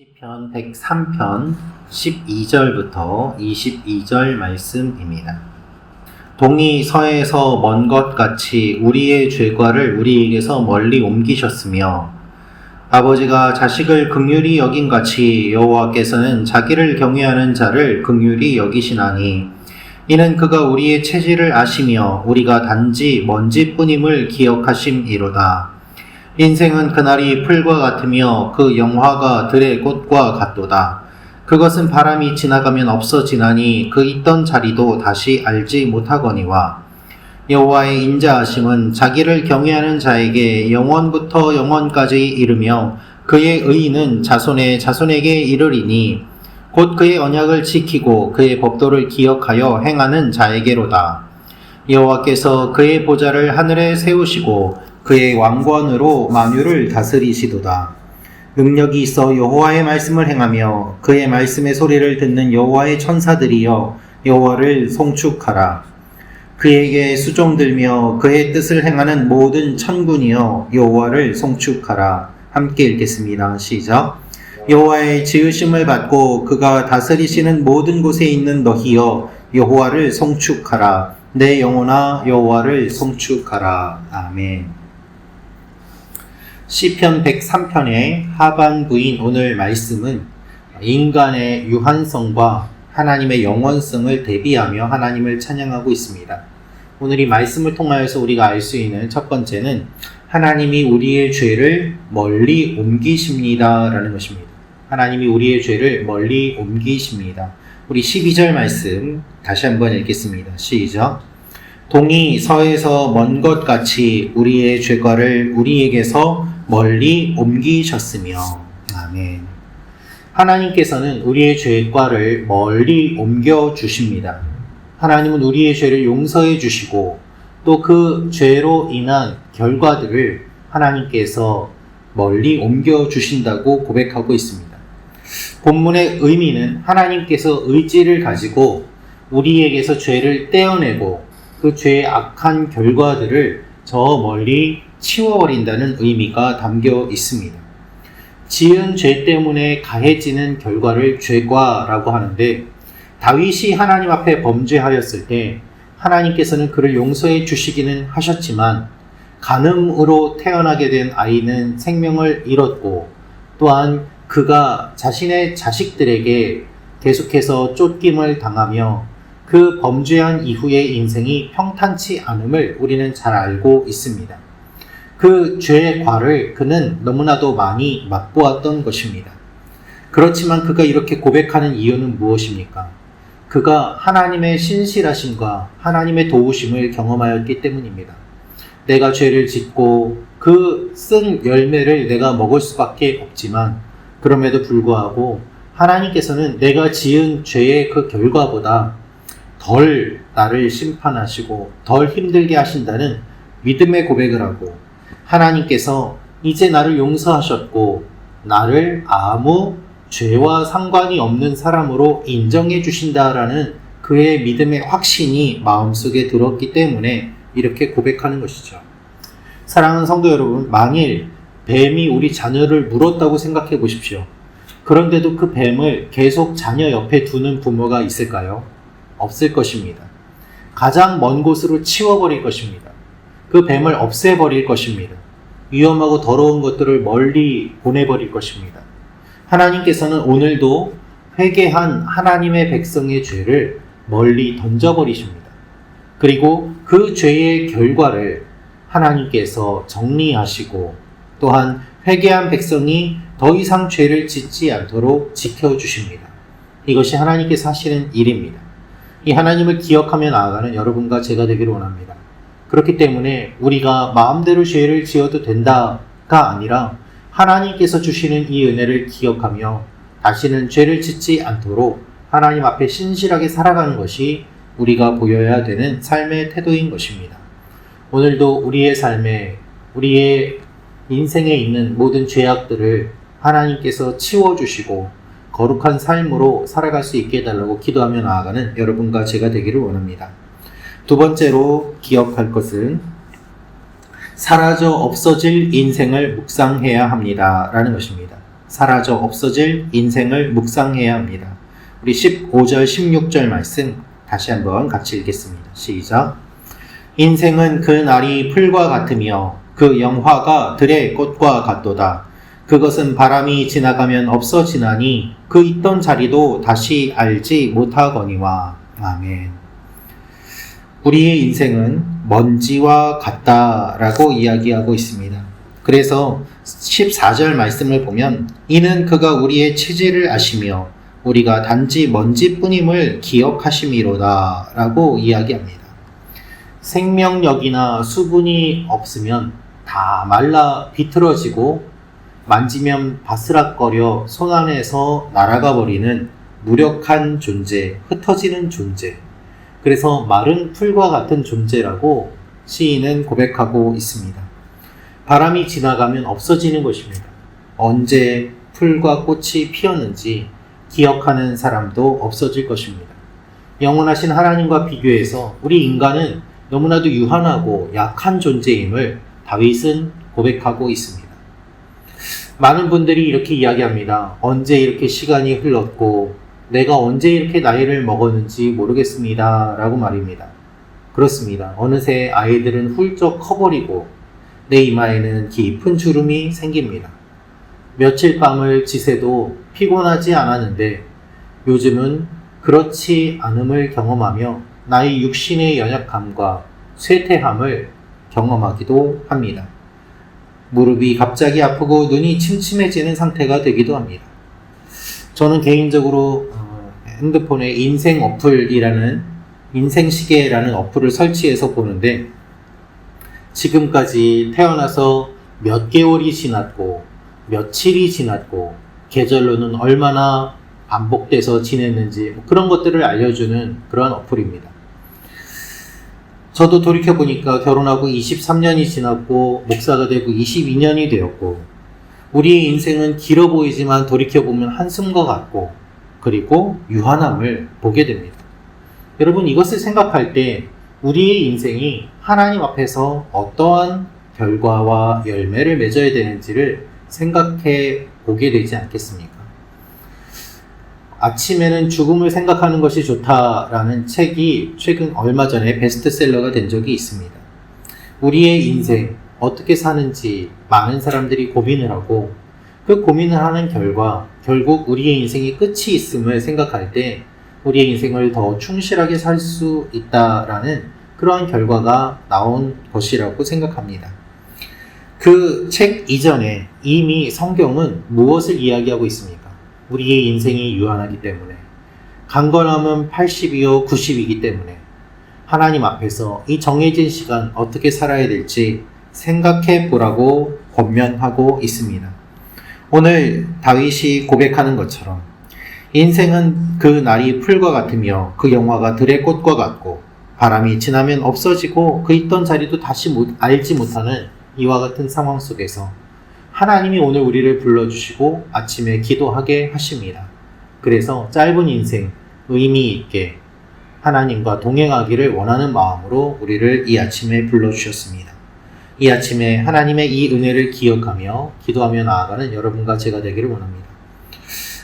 시편 103편 12절부터 22절 말씀입니다. 동이 서에서 먼 것 같이 우리의 죄과를 우리에게서 멀리 옮기셨으며 아버지가 자식을 긍휼히 여긴 같이 여호와께서는 자기를 경외하는 자를 긍휼히 여기시나니 이는 그가 우리의 체질을 아시며 우리가 단지 먼지뿐임을 기억하심이로다. 인생은 그날이 풀과 같으며 그 영화가 들의 꽃과 같도다. 그것은 바람이 지나가면 없어지나니 그 있던 자리도 다시 알지 못하거니와 여호와의 인자하심은 자기를 경외하는 자에게 영원부터 영원까지 이르며 그의 의의는 자손의 자손에게 이르리니 곧 그의 언약을 지키고 그의 법도를 기억하여 행하는 자에게로다. 여호와께서 그의 보좌를 하늘에 세우시고 그의 왕권으로 만유를 다스리시도다. 능력이 있어 여호와의 말씀을 행하며 그의 말씀의 소리를 듣는 여호와의 천사들이여 여호와를 송축하라. 그에게 수종들며 그의 뜻을 행하는 모든 천군이여 여호와를 송축하라. 함께 읽겠습니다. 시작. 여호와의 지으심을 받고 그가 다스리시는 모든 곳에 있는 너희여 여호와를 송축하라. 내 영혼아 여호와를 송축하라. 아멘. 시편 103편의 하반부인 오늘 말씀은 인간의 유한성과 하나님의 영원성을 대비하며 하나님을 찬양하고 있습니다. 오늘 이 말씀을 통하여서 우리가 알 수 있는 첫 번째는 하나님이 우리의 죄를 멀리 옮기십니다 라는 것입니다. 하나님이 우리의 죄를 멀리 옮기십니다. 우리 12절 말씀 다시 한번 읽겠습니다. 시작. 동이 서에서 먼 것 같이 우리의 죄과를 우리에게서 멀리 옮기셨으며. 아멘. 하나님께서는 우리의 죄과를 멀리 옮겨주십니다. 하나님은 우리의 죄를 용서해 주시고 또 그 죄로 인한 결과들을 하나님께서 멀리 옮겨주신다고 고백하고 있습니다. 본문의 의미는 하나님께서 의지를 가지고 우리에게서 죄를 떼어내고 그 죄의 악한 결과들을 저 멀리 치워버린다는 의미가 담겨 있습니다. 지은 죄 때문에 가해지는 결과를 죄과라고 하는데 다윗이 하나님 앞에 범죄하였을 때 하나님께서는 그를 용서해 주시기는 하셨지만 간음으로 태어나게 된 아이는 생명을 잃었고 또한 그가 자신의 자식들에게 계속해서 쫓김을 당하며 그 범죄한 이후의 인생이 평탄치 않음을 우리는 잘 알고 있습니다. 그 죄의 과를 그는 너무나도 많이 맛보았던 것입니다. 그렇지만 그가 이렇게 고백하는 이유는 무엇입니까? 그가 하나님의 신실하심과 하나님의 도우심을 경험하였기 때문입니다. 내가 죄를 짓고 그 쓴 열매를 내가 먹을 수밖에 없지만 그럼에도 불구하고 하나님께서는 내가 지은 죄의 그 결과보다 덜 나를 심판하시고 덜 힘들게 하신다는 믿음의 고백을 하고 하나님께서 이제 나를 용서하셨고 나를 아무 죄와 상관이 없는 사람으로 인정해 주신다라는 그의 믿음의 확신이 마음속에 들었기 때문에 이렇게 고백하는 것이죠. 사랑하는 성도 여러분, 만일 뱀이 우리 자녀를 물었다고 생각해 보십시오. 그런데도 그 뱀을 계속 자녀 옆에 두는 부모가 있을까요? 없을 것입니다. 가장 먼 곳으로 치워버릴 것입니다. 그 뱀을 없애버릴 것입니다. 위험하고 더러운 것들을 멀리 보내버릴 것입니다. 하나님께서는 오늘도 회개한 하나님의 백성의 죄를 멀리 던져버리십니다. 그리고 그 죄의 결과를 하나님께서 정리하시고 또한 회개한 백성이 더 이상 죄를 짓지 않도록 지켜주십니다. 이것이 하나님께서 하시는 일입니다. 이 하나님을 기억하며 나아가는 여러분과 제가 되기를 원합니다. 그렇기 때문에 우리가 마음대로 죄를 지어도 된다가 아니라 하나님께서 주시는 이 은혜를 기억하며 다시는 죄를 짓지 않도록 하나님 앞에 신실하게 살아가는 것이 우리가 보여야 되는 삶의 태도인 것입니다. 오늘도 우리의 삶에 우리의 인생에 있는 모든 죄악들을 하나님께서 치워주시고 거룩한 삶으로 살아갈 수 있게 해달라고 기도하며 나아가는 여러분과 제가 되기를 원합니다. 두 번째로 기억할 것은 사라져 없어질 인생을 묵상해야 합니다 라는 것입니다. 사라져 없어질 인생을 묵상해야 합니다. 우리 15절, 16절 말씀 다시 한번 같이 읽겠습니다. 시작. 인생은 그 날이 풀과 같으며 그 영화가 들의 꽃과 같도다. 그것은 바람이 지나가면 없어지나니 그 있던 자리도 다시 알지 못하거니와. 아멘. 우리의 인생은 먼지와 같다라고 이야기하고 있습니다. 그래서 14절 말씀을 보면 이는 그가 우리의 체질을 아시며 우리가 단지 먼지뿐임을 기억하심이로다 라고 이야기합니다. 생명력이나 수분이 없으면 다 말라 비틀어지고 만지면 바스락거려 손 안에서 날아가 버리는 무력한 존재, 흩어지는 존재. 그래서 마른 풀과 같은 존재라고 시인은 고백하고 있습니다. 바람이 지나가면 없어지는 것입니다. 언제 풀과 꽃이 피었는지 기억하는 사람도 없어질 것입니다. 영원하신 하나님과 비교해서 우리 인간은 너무나도 유한하고 약한 존재임을 다윗은 고백하고 있습니다. 많은 분들이 이렇게 이야기합니다. 언제 이렇게 시간이 흘렀고 내가 언제 이렇게 나이를 먹었는지 모르겠습니다 라고 말입니다. 그렇습니다. 어느새 아이들은 훌쩍 커버리고 내 이마에는 깊은 주름이 생깁니다. 며칠 밤을 지새도 피곤하지 않았는데 요즘은 그렇지 않음을 경험하며 나의 육신의 연약함과 쇠퇴함을 경험하기도 합니다. 무릎이 갑자기 아프고 눈이 침침해지는 상태가 되기도 합니다. 저는 개인적으로 핸드폰에 인생 어플이라는 인생시계라는 어플을 설치해서 보는데 지금까지 태어나서 몇 개월이 지났고 며칠이 지났고 계절로는 얼마나 반복돼서 지냈는지 그런 것들을 알려주는 그런 어플입니다. 저도 돌이켜보니까 결혼하고 23년이 지났고 목사가 되고 22년이 되었고 우리의 인생은 길어 보이지만 돌이켜보면 한숨과 같고 그리고 유한함을 보게 됩니다. 여러분 이것을 생각할 때 우리의 인생이 하나님 앞에서 어떠한 결과와 열매를 맺어야 되는지를 생각해 보게 되지 않겠습니까? 아침에는 죽음을 생각하는 것이 좋다라는 책이 최근 얼마 전에 베스트셀러가 된 적이 있습니다. 우리의 인생 어떻게 사는지 많은 사람들이 고민을 하고 그 고민을 하는 결과 결국 우리의 인생이 끝이 있음을 생각할 때 우리의 인생을 더 충실하게 살 수 있다라는 그러한 결과가 나온 것이라고 생각합니다. 그 책 이전에 이미 성경은 무엇을 이야기하고 있습니까? 우리의 인생이 유한하기 때문에 강건함은 80이요 90이기 때문에 하나님 앞에서 이 정해진 시간 어떻게 살아야 될지 생각해 보라고 권면하고 있습니다. 오늘 다윗이 고백하는 것처럼 인생은 그 날이 풀과 같으며 그 영화가 들의 꽃과 같고 바람이 지나면 없어지고 그 있던 자리도 다시 알지 못하는 이와 같은 상황 속에서 하나님이 오늘 우리를 불러주시고 아침에 기도하게 하십니다. 그래서 짧은 인생 의미 있게 하나님과 동행하기를 원하는 마음으로 우리를 이 아침에 불러주셨습니다. 이 아침에 하나님의 이 은혜를 기억하며 기도하며 나아가는 여러분과 제가 되기를 원합니다.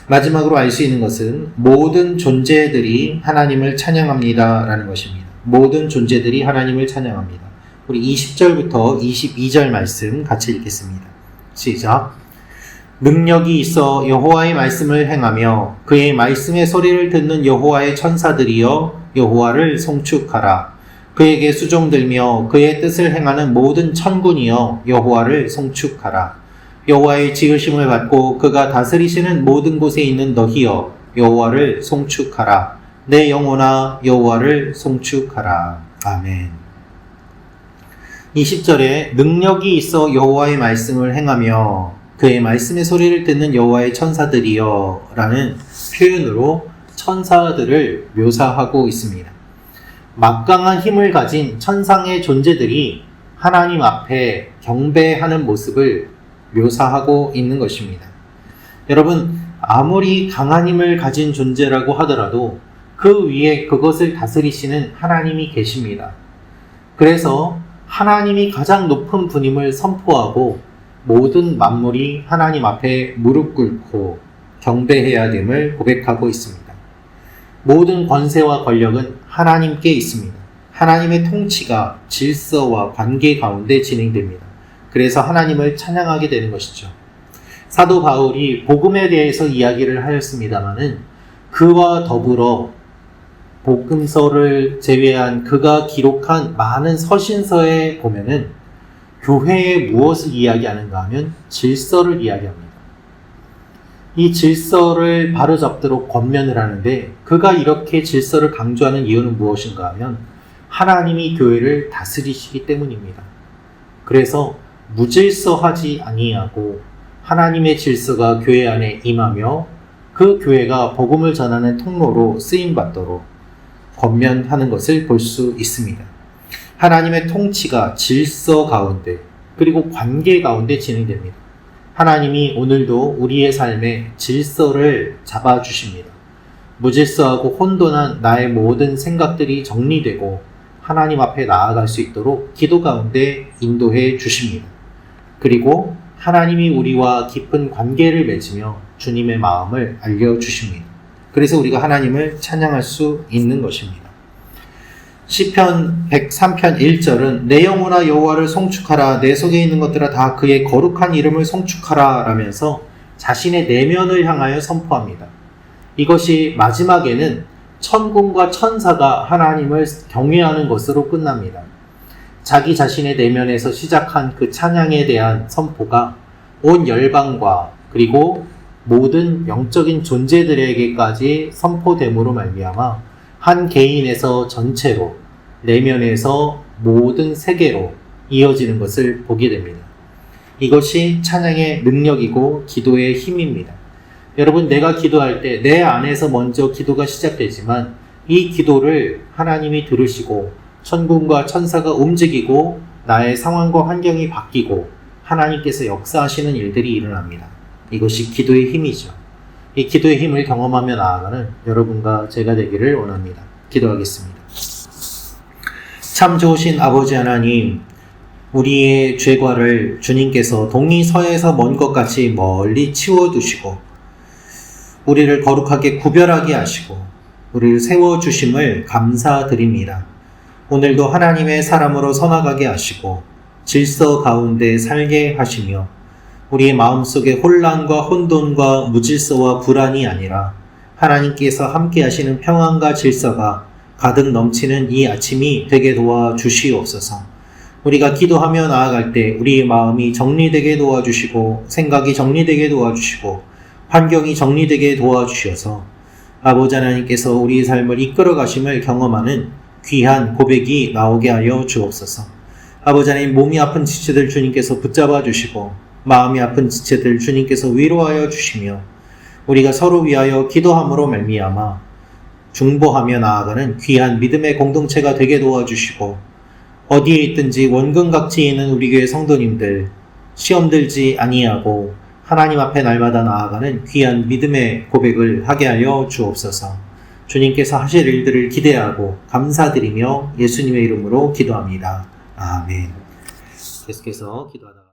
마지막으로 알 수 있는 것은 모든 존재들이 하나님을 찬양합니다 라는 것입니다. 모든 존재들이 하나님을 찬양합니다. 우리 20절부터 22절 말씀 같이 읽겠습니다. 시작. 능력이 있어 여호와의 말씀을 행하며 그의 말씀의 소리를 듣는 여호와의 천사들이여 여호와를 송축하라. 그에게 수종들며 그의 뜻을 행하는 모든 천군이여 여호와를 송축하라. 여호와의 지으심을 받고 그가 다스리시는 모든 곳에 있는 너희여 여호와를 송축하라. 내 영혼아 여호와를 송축하라. 아멘. 20절에 능력이 있어 여호와의 말씀을 행하며 그의 말씀의 소리를 듣는 여호와의 천사들이여 라는 표현으로 천사들을 묘사하고 있습니다. 막강한 힘을 가진 천상의 존재들이 하나님 앞에 경배하는 모습을 묘사하고 있는 것입니다. 여러분, 아무리 강한 힘을 가진 존재라고 하더라도 그 위에 그것을 다스리시는 하나님이 계십니다. 그래서 하나님이 가장 높은 분임을 선포하고 모든 만물이 하나님 앞에 무릎 꿇고 경배해야 됨을 고백하고 있습니다. 모든 권세와 권력은 하나님께 있습니다. 하나님의 통치가 질서와 관계 가운데 진행됩니다. 그래서 하나님을 찬양하게 되는 것이죠. 사도 바울이 복음에 대해서 이야기를 하였습니다마는 그와 더불어 복음서를 제외한 그가 기록한 많은 서신서에 보면은 교회에 무엇을 이야기하는가 하면 질서를 이야기합니다. 이 질서를 바로잡도록 권면을 하는데 그가 이렇게 질서를 강조하는 이유는 무엇인가 하면 하나님이 교회를 다스리시기 때문입니다. 그래서 무질서하지 아니하고 하나님의 질서가 교회 안에 임하며 그 교회가 복음을 전하는 통로로 쓰임받도록 권면하는 것을 볼 수 있습니다. 하나님의 통치가 질서 가운데 그리고 관계 가운데 진행됩니다. 하나님이 오늘도 우리의 삶에 질서를 잡아주십니다. 무질서하고 혼돈한 나의 모든 생각들이 정리되고 하나님 앞에 나아갈 수 있도록 기도 가운데 인도해 주십니다. 그리고 하나님이 우리와 깊은 관계를 맺으며 주님의 마음을 알려주십니다. 그래서 우리가 하나님을 찬양할 수 있는 것입니다. 시편 103편 1절은 내 영혼아 여호와를 송축하라 내 속에 있는 것들아 다 그의 거룩한 이름을 송축하라 라면서 자신의 내면을 향하여 선포합니다. 이것이 마지막에는 천군과 천사가 하나님을 경외하는 것으로 끝납니다. 자기 자신의 내면에서 시작한 그 찬양에 대한 선포가 온 열방과 그리고 모든 영적인 존재들에게까지 선포됨으로 말미암아 한 개인에서 전체로 내면에서 모든 세계로 이어지는 것을 보게 됩니다. 이것이 찬양의 능력이고 기도의 힘입니다. 여러분, 내가 기도할 때 내 안에서 먼저 기도가 시작되지만 이 기도를 하나님이 들으시고 천군과 천사가 움직이고 나의 상황과 환경이 바뀌고 하나님께서 역사하시는 일들이 일어납니다. 이것이 기도의 힘이죠. 이 기도의 힘을 경험하며 나아가는 여러분과 제가 되기를 원합니다. 기도하겠습니다. 참 좋으신 아버지 하나님, 우리의 죄과를 주님께서 동이 서에서 먼 것 같이 멀리 치워두시고 우리를 거룩하게 구별하게 하시고 우리를 세워주심을 감사드립니다. 오늘도 하나님의 사람으로 서나가게 하시고 질서 가운데 살게 하시며 우리의 마음속에 혼란과 혼돈과 무질서와 불안이 아니라 하나님께서 함께 하시는 평안과 질서가 가득 넘치는 이 아침이 되게 도와주시옵소서. 우리가 기도하며 나아갈 때 우리의 마음이 정리되게 도와주시고 생각이 정리되게 도와주시고 환경이 정리되게 도와주셔서 아버지 하나님께서 우리의 삶을 이끌어 가심을 경험하는 귀한 고백이 나오게 하여 주옵소서. 아버지 하나님, 몸이 아픈 지체들 주님께서 붙잡아 주시고 마음이 아픈 지체들 주님께서 위로하여 주시며 우리가 서로 위하여 기도함으로 말미암아 중보하며 나아가는 귀한 믿음의 공동체가 되게 도와주시고 어디에 있든지 원근각지에 있는 우리 교회 성도님들 시험 들지 아니하고 하나님 앞에 날마다 나아가는 귀한 믿음의 고백을 하게 하여 주옵소서. 주님께서 하실 일들을 기대하고 감사드리며 예수님의 이름으로 기도합니다. 아멘. 계속해서 기도하다